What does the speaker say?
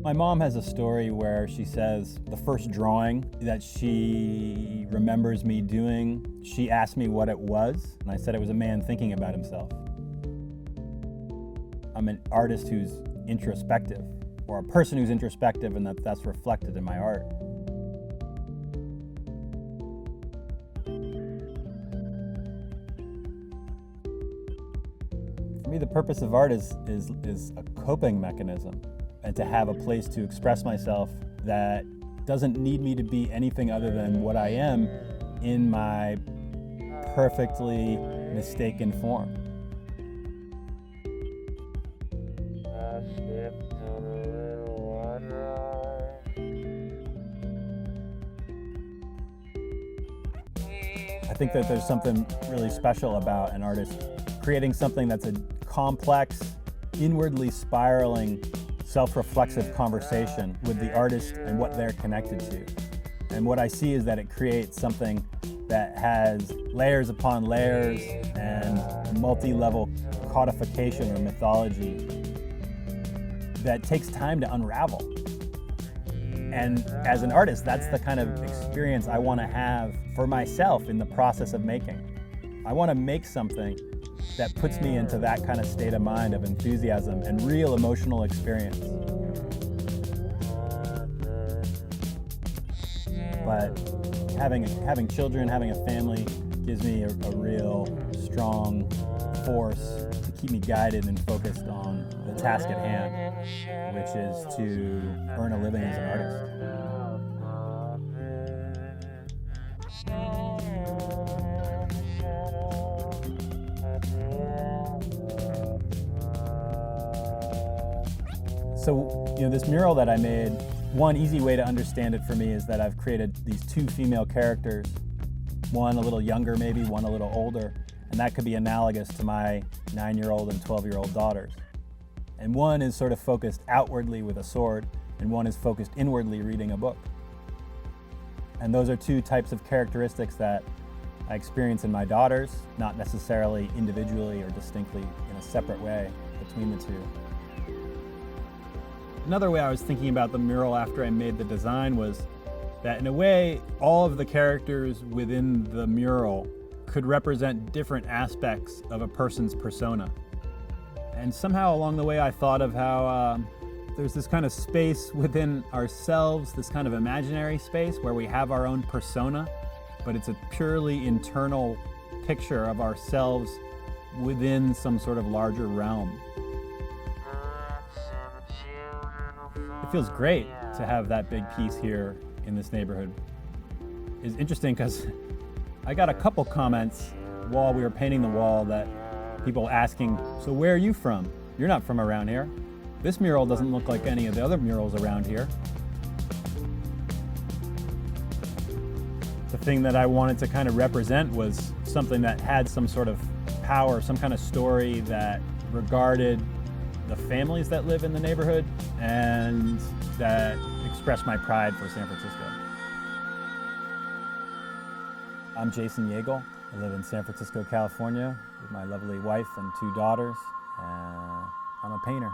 My mom has a story where she says the first drawing that she remembers me doing, she asked me what it was, and I said it was a man thinking about himself. I'm an artist who's introspective, or a person who's introspective, and that's reflected in my art. For me, the purpose of art is a coping mechanism, and to have a place to express myself that doesn't need me to be anything other than what I am in my perfectly mistaken form. I think that there's something really special about an artist creating something that's a complex, inwardly spiraling, self-reflexive conversation with the artist and what they're connected to. And what I see is that it creates something that has layers upon layers and multi-level codification or mythology that takes time to unravel. And as an artist, that's the kind of experience I want to have for myself in the process of making. I want to make something that puts me into that kind of state of mind of enthusiasm and real emotional experience. But having children, having a family gives me a real strong force to keep me guided and focused on the task at hand, which is to earn a living as an artist. So, this mural that I made, one easy way to understand it for me is that I've created these two female characters, one a little younger maybe, one a little older, and that could be analogous to my 9-year-old and 12-year-old daughters. And one is sort of focused outwardly with a sword, and one is focused inwardly reading a book. And those are two types of characteristics that I experience in my daughters, not necessarily individually or distinctly in a separate way between the two. Another way I was thinking about the mural after I made the design was that in a way, all of the characters within the mural could represent different aspects of a person's persona. And somehow along the way I thought of how there's this kind of space within ourselves, this kind of imaginary space where we have our own persona, but it's a purely internal picture of ourselves within some sort of larger realm. It feels great to have that big piece here in this neighborhood. It's interesting because I got a couple comments while we were painting the wall that people asking, so where are you from? You're not from around here. This mural doesn't look like any of the other murals around here. The thing that I wanted to kind of represent was something that had some sort of power, some kind of story that regarded the families that live in the neighborhood and that expressed my pride for San Francisco. I'm Jason Yeagle. I live in San Francisco, California with my lovely wife and 2 daughters. I'm a painter.